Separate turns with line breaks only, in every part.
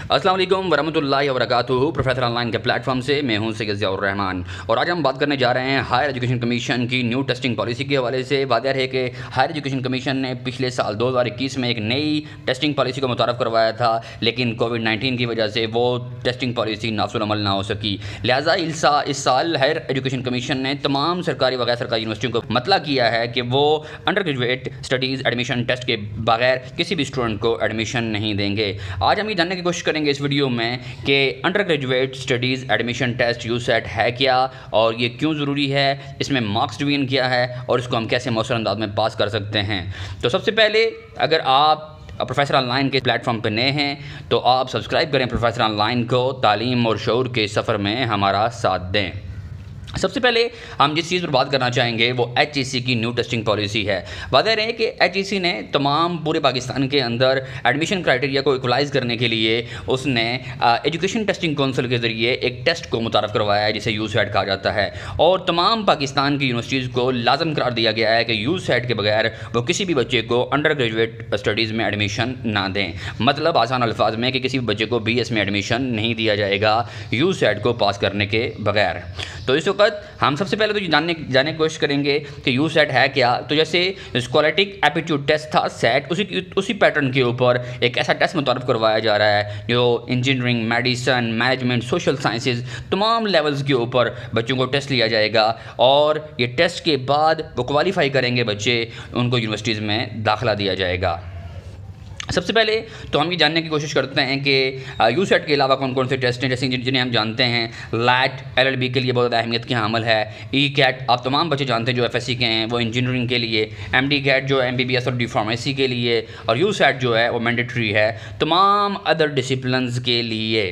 अस्सलाम वालेकुम वरहमतुल्लाहि वबरकातुहू। प्रोफेसर ऑनलाइन के प्लेटफॉर्म से मैं हूं सैयद ज़ियाउर रहमान और आज हम बात करने जा रहे हैं हायर एजुकेशन कमीशन की न्यू टेस्टिंग पॉलिसी के हवाले से। वाज़ेह है कि हायर एजुकेशन कमीशन ने पिछले साल 2021 में एक नई टेस्टिंग पॉलिसी को मुतारफ़ करवाया था, लेकिन कोविड-19 की वजह से वो टेस्टिंग पॉलिसी नाफिज़ अमल ना हो सकी। लिहाजा इस साल हायर एजुकेशन कमीशन ने तमाम सरकारी व गैर सरकारी यूनिवर्सिटियों को मतला किया है कि वो under graduate studies admission test के बगैर किसी भी स्टूडेंट को एडमिशन नहीं देंगे। आज हम ये जानने की कोशिश करेंगे इस वीडियो में कि under graduate studies admission test USAT है क्या और ये क्यों ज़रूरी है, इसमें मार्क्स डिवीजन क्या है और इसको हम कैसे मौसर अंदाज में पास कर सकते हैं। तो सबसे पहले अगर आप प्रोफेसर ऑनलाइन के प्लेटफॉर्म पर नए हैं तो आप सब्सक्राइब करें प्रोफेसर ऑनलाइन को, तालीम और शऊर के सफ़र में हमारा साथ दें। सबसे पहले हम जिस चीज़ पर बात करना चाहेंगे वो HEC की न्यू टेस्टिंग पॉलिसी है। वाज़ेह है कि HEC ने तमाम पूरे पाकिस्तान के अंदर एडमिशन क्राइटेरिया को इक्वलाइज़ करने के लिए उसने एजुकेशन टेस्टिंग काउंसिल के ज़रिए एक टेस्ट को मुतारफ़ करवाया है जिसे यूसेट कहा जाता है, और तमाम पाकिस्तान की यूनिवर्सिटीज़ को लाजम करार दिया गया है कि यूसेट के बगैर वो किसी भी बच्चे को अंडर ग्रेजुएट स्टडीज़ में एडमिशन ना दें। मतलब आसान अल्फाज में कि किसी भी बच्चे को BS में एडमिशन नहीं दिया जाएगा यूसेट को पास करने के बगैर। तो इस वक्त हम सबसे पहले तो जानने की कोशिश करेंगे कि यूसेट है क्या। तो जैसे स्कॉलेटिक एप्टीट्यूड टेस्ट था सेट, उसी पैटर्न के ऊपर एक ऐसा टेस्ट मुतारफ़ करवाया जा रहा है जो engineering, medicine, management, social sciences तमाम लेवल्स के ऊपर बच्चों को टेस्ट लिया जाएगा, और ये टेस्ट के बाद वो क्वालिफाई करेंगे बच्चे, उनको यूनिवर्सिटीज़ में दाखिला दिया जाएगा। सबसे पहले तो हम ये जानने की कोशिश करते हैं कि यूसेट के अलावा कौन कौन से टेस्ट हैं, जैसे जिन्हें हम जानते हैं लैट LLB के लिए बहुत ज़्यादा अहमियत की हामिल है। ECAT आप तमाम बच्चे जानते हैं जो FSC के हैं, वो इंजीनियरिंग के लिए, MD-CAT जो MBBS और D-Pharmacy के लिए, और यूसेट जो है वो मैंडेटरी है तमाम अदर डिसिप्लिन्स के लिए।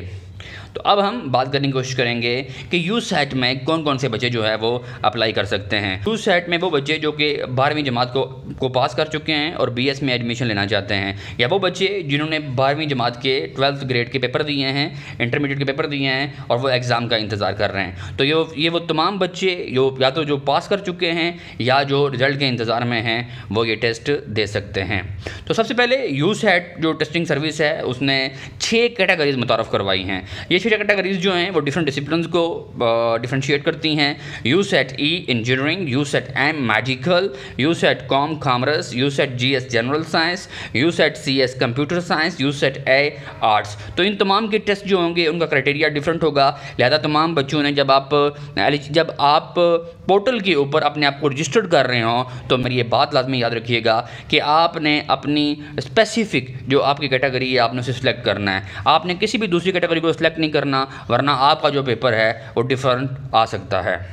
तो अब हम बात करने की कोशिश करेंगे कि यूसेट में कौन कौन से बच्चे जो है वो अप्लाई कर सकते हैं। यूसेट में वो बच्चे जो कि 12वीं जमात को पास कर चुके हैं और BS में एडमिशन लेना चाहते हैं, या वो बच्चे जिन्होंने 12वीं जमात के 12th ग्रेड के पेपर दिए हैं, इंटरमीडिएट के पेपर दिए हैं और वो एग्ज़ाम का इंतज़ार कर रहे हैं। तो ये वो तमाम बच्चे या तो जो पास कर चुके हैं या जो रिज़ल्ट के इंतज़ार में हैं वो ये टेस्ट दे सकते हैं। तो सबसे पहले यूसेट जो टेस्टिंग सर्विस है उसने 6 कैटेगरीज मुतारफ़ करवाई हैं। ये 6 कैटेगरीज जो हैं वो डिफरेंट डिसिप्लिन्स को डिफरेंशिएट करती हैं। USAT E engineering, USAT M medical, USAT commerce, USAT GS general science, USAT CS computer science, USAT A arts. तो इन तमाम के टेस्ट जो होंगे उनका क्राइटेरिया डिफरेंट होगा। लिहाजा तमाम बच्चों ने जब आप पोर्टल के ऊपर अपने आप को रजिस्टर्ड कर रहे हो तो मेरी ये बात लाजमी याद रखिएगा कि आपने अपनी स्पेसिफिक जो आपकी कैटेगरी है आपने उसे सिलेक्ट करना है। आपने किसी भी दूसरी कैटेगरी को सिलेक्ट नहीं करना, वरना आपका जो पेपर है वो डिफरेंट आ सकता है।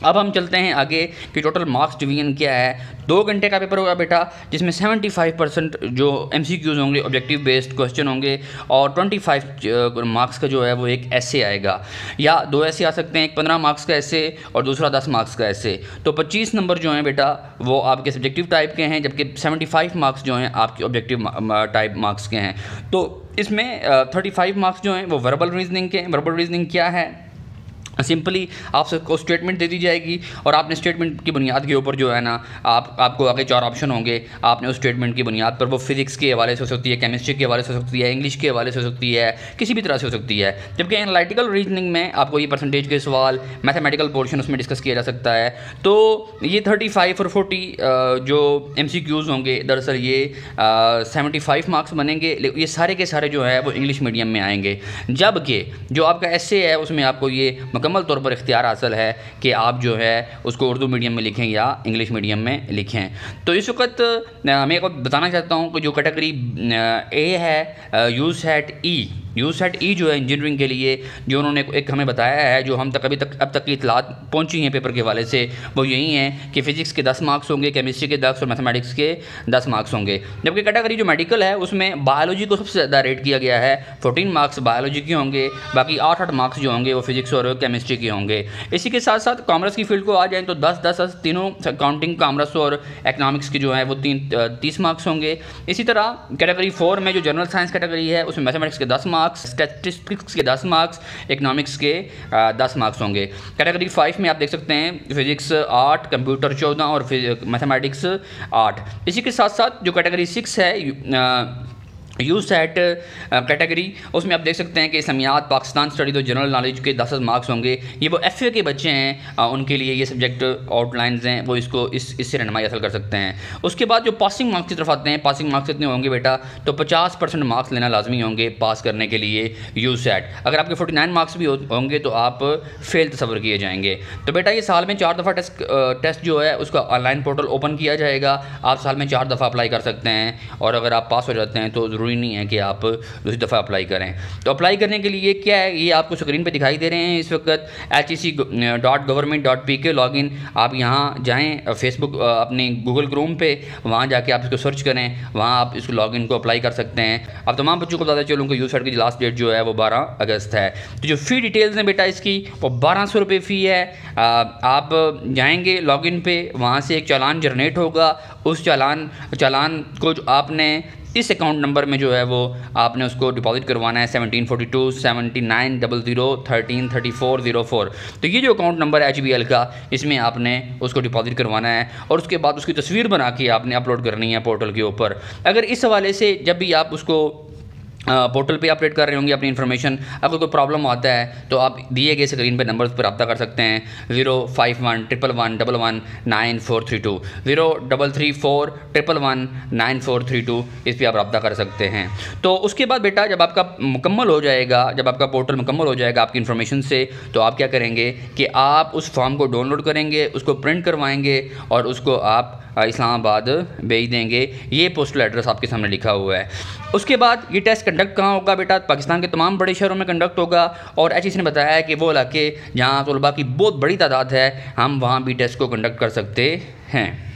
अब हम चलते हैं आगे कि टोटल मार्क्स डिवीजन क्या है। 2 घंटे का पेपर होगा बेटा, जिसमें 75% जो MCQs होंगे, ऑब्जेक्टिव बेस्ड क्वेश्चन होंगे, और 25 मार्क्स का जो है वो एक ऐसे आएगा, या 2 ऐसे आ सकते हैं, एक 15 मार्क्स का ऐसे और दूसरा 10 मार्क्स का ऐसे। तो 25 नंबर जो हैं बेटा वो आपके सब्जेक्टिव टाइप के हैं, जबकि 75 मार्क्स जो हैं आपके ऑब्जेक्टिव टाइप मार्क्स के हैं। तो इसमें 35 मार्क्स जो हैं वो वर्बल रीजनिंग के हैं। वर्बल रीजनिंग क्या है? सिंपली आपको स्टेटमेंट दे दी जाएगी और आपने स्टेटमेंट की बुनियाद के ऊपर जो है ना आपको आगे 4 ऑप्शन होंगे। आपने उस स्टेटमेंट की बुनियाद पर वो फिजिक्स के हवाले से हो सकती है, केमिस्ट्री के हवाले से हो सकती है, इंग्लिश के हवाले से हो सकती है, किसी भी तरह से हो सकती है। जबकि एनालिटिकल रीजनिंग में आपको ये परसेंटेज के सवाल, मैथमेटिकल पोर्शन उसमें डिस्कस किया जा सकता है। तो ये 35 और 40 जो MCQs होंगे, दरअसल ये 75 मार्क्स बनेंगे। ये सारे के सारे जो है वो इंग्लिश मीडियम में आएंगे, जबकि जो आपका ऐसे है उसमें आपको ये मुकम्मल तौर पर इख्तियार हासिल है कि आप जो है उसको उर्दू मीडियम में लिखें या इंग्लिश मीडियम में लिखें। तो इस वक्त मैं आपको बताना चाहता हूँ कि जो कैटेगरी A है यूसेट E जो है इंजीनियरिंग के लिए, जो उन्होंने एक हमें बताया है, जो हम तक अब तक की इतलात पहुंची हैं पेपर के हवाले से, वो यही हैं कि फ़िज़िक्स के 10 मार्क्स होंगे, केमिस्ट्री के 10 और मैथमेटिक्स के 10 मार्क्स होंगे। जबकि कैटेगरी जो मेडिकल है उसमें बायोलॉजी को सबसे ज़्यादा रेट किया गया है। 14 मार्क्स बायोलॉजी के होंगे, बाकी 8 मार्क्स जो होंगे वो फिज़िक्स और केमिस्ट्री के होंगे। इसी के साथ साथ कॉमर्स की फील्ड को आ जाएँ तो 10 तीनों अकाउंटिंग, कॉमर्स और इकनॉमिक्स की जो है वो 30 मार्क्स होंगे। इसी तरह कैटेगरी 4 में जो जनरल साइंस कैटेगरी है उसमें मैथमेटिक्स के 10 मार्क्स, स्टैटिस्टिक्स के 10 मार्क्स, इकनॉमिक्स के 10 मार्क्स होंगे। कैटेगरी 5 में आप देख सकते हैं फिजिक्स 8, कंप्यूटर 14 और मैथमेटिक्स 8। इसी के साथ साथ जो कैटेगरी 6 है यू सेट कैटेगरी, उसमें आप देख सकते हैं कि इस्लामियात, पाकिस्तान स्टडी, तो जनरल नॉलेज के 10 मार्क्स होंगे। ये वो FA के बच्चे हैं, उनके लिए ये सब्जेक्ट आउटलाइंस हैं, वो इसको इससे रहनुमाई हासिल कर सकते हैं। उसके बाद जो पासिंग मार्क्स की तरफ आते हैं, पासिंग मार्क्स कितने होंगे बेटा, तो 50% मार्क्स लेना लाजमी होंगे पास करने के लिए यू सेट। अगर आपके 49 मार्क्स भी होंगे तो आप फेल तस्वर किए जाएंगे। तो बेटा ये साल में 4 दफ़ा टेस्ट जो है उसका ऑनलाइन पोर्टल ओपन किया जाएगा। आप साल में 4 दफ़ा अप्लाई कर सकते हैं, और अगर आप पास हो जाते हैं तो ज़रूरी नहीं है कि आप दूसरी दफ़ा अप्लाई करें। तो अप्लाई करने के लिए क्या है, ये आपको स्क्रीन पे दिखाई दे रहे हैं इस वक्त, hec.government.pk लॉगिन। आप यहाँ जाएं, फेसबुक अपनी गूगल क्रोम पे, वहाँ जाके आप इसको सर्च करें, वहाँ आप इसको लॉगिन को अप्लाई कर सकते हैं। अब तमाम बच्चों को बताते चलूँ कि यूसेट की लास्ट डेट जो है वो 12 अगस्त है। तो जो फ़ी डिटेल्स हैं बेटा इसकी, वो 1200 रुपये फ़ी है। आप जाएंगे लॉगिन पे, वहाँ से एक चालान जनरेट होगा। उस चालान को जो आपने इस अकाउंट नंबर में जो है वो आपने उसको डिपॉजिट करवाना है 1742 7900 13 3404। तो ये जो अकाउंट नंबर है HBL का, इसमें आपने उसको डिपॉजिट करवाना है, और उसके बाद उसकी तस्वीर बना के आपने अपलोड करनी है पोर्टल के ऊपर। अगर इस हवाले से जब भी आप उसको पोर्टल पे अपडेट कर रहे होंगे अपनी इन्फॉर्मेशन, अगर कोई प्रॉब्लम आता है तो आप दिए गए स्क्रीन पे नंबर्स पर रब्ता कर सकते हैं। 05111119432 0334119432, इस पर आप रब्ता कर सकते हैं। तो उसके बाद बेटा जब आपका मुकम्मल हो जाएगा, जब आपका पोर्टल मुकम्मल हो जाएगा आपकी इन्फॉर्मेशन से, तो आप क्या करेंगे कि आप उस फॉर्म को डाउनलोड करेंगे, उसको प्रिंट करवाएंगे और उसको आप इस्लामाबाद भेज देंगे। ये पोस्टल एड्रेस आपके सामने लिखा हुआ है। उसके बाद ये टेस्ट कंडक्ट कहाँ होगा बेटा, पाकिस्तान के तमाम बड़े शहरों में कंडक्ट होगा, और HEC ने बताया है कि वो इलाके जहाँ तलबा की बहुत बड़ी तादाद है, हम वहाँ भी टेस्ट को कंडक्ट कर सकते हैं।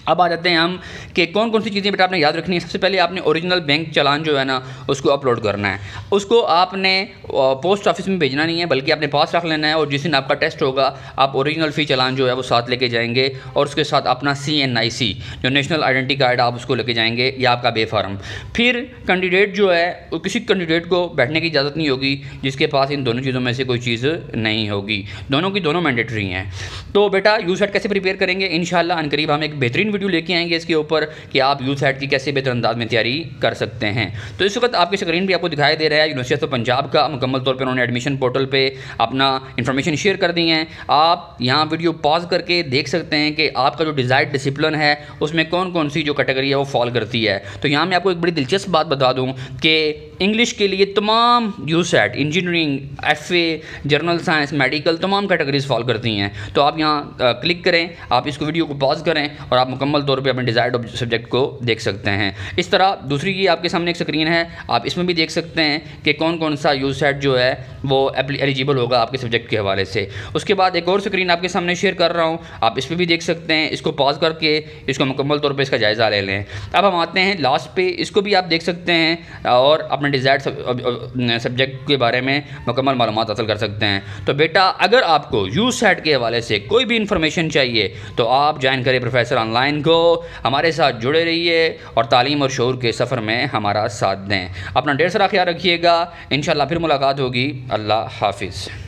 अब आ जाते हैं हम कि कौन कौन सी चीज़ें बेटा आपने याद रखनी है। सबसे पहले आपने ओरिजिनल बैंक चालान जो है ना उसको अपलोड करना है। उसको आपने पोस्ट ऑफिस में भेजना नहीं है, बल्कि अपने पास रख लेना है, और जिस दिन आपका टेस्ट होगा आप ओरिजिनल फ़ी चालान जो है वो साथ लेके जाएंगे, और उसके साथ अपना CNIC जो नेशनल आइडेंटिटी कार्ड आप उसको लेके जाएंगे, या आपका बे फार्म। फिर कैंडिडेट जो है, किसी कैंडिडेट को बैठने की इजाज़त नहीं होगी जिसके पास इन दोनों चीज़ों में से कोई चीज़ नहीं होगी, दोनों की दोनों मैंडेटरी हैं। तो बेटा यूसेट कैसे प्रिपेयर करेंगे, इंशाल्लाह अनकरीब हम एक बेहतरीन वीडियो लेके आएंगे इसके ऊपर कि आप यूसेट की कैसे बेहतर अंदाज में तैयारी कर सकते हैं। तो इस वक्त आपकी स्क्रीन भी आपको दिखाई दे रहा है यूनिवर्सिटी ऑफ पंजाब का मुकम्मल तौर पर उन्होंने एडमिशन पोर्टल पे अपना इन्फॉर्मेशन शेयर कर दी है। आप यहाँ वीडियो पॉज करके देख सकते हैं कि आपका जो डिज़ायर्ड डिसिप्लिन है उसमें कौन कौन सी जो कैटेगरी है वो फॉल करती है। तो यहाँ मैं आपको एक बड़ी दिलचस्प बात बता दूँ कि इंग्लिश के लिए तमाम USAT, engineering, FA, general science, medical, तमाम कैटेगरीज फॉल करती हैं। तो आप यहाँ क्लिक करें, आप इसको वीडियो को पॉज करें और आप मुकम्मल तौर पे अपने डिज़ायर्ड सब्जेक्ट को देख सकते हैं। इस तरह दूसरी ये आपके सामने एक स्क्रीन है, आप इसमें भी देख सकते हैं कि कौन कौन सा यूसेट जो है वो एलिजिबल होगा आपके सब्जेक्ट के हवाले से। उसके बाद एक और स्क्रीन आपके सामने शेयर कर रहा हूँ, आप इसमें भी देख सकते हैं। इसको पॉज करके इसको मुकम्मल तौर पर इसका जायज़ा ले लें। अब हम आते हैं लास्ट पे, इसको भी आप देख सकते हैं और अपने डिज़ायर्ड सब्जेक्ट के बारे में मुकम्मल मालूमात हासिल कर सकते हैं। तो बेटा अगर आपको यूसेट के हवाले से कोई भी इंफॉर्मेशन चाहिए तो आप ज्वाइन करें प्रोफेसर ऑनलाइन को, हमारे साथ जुड़े रहिए और तालीम और शऊर के सफ़र में हमारा साथ दें। अपना ढेर सारा ख्याल रखिएगा, इंशाअल्लाह फिर मुलाकात होगी। अल्लाह हाफिज़।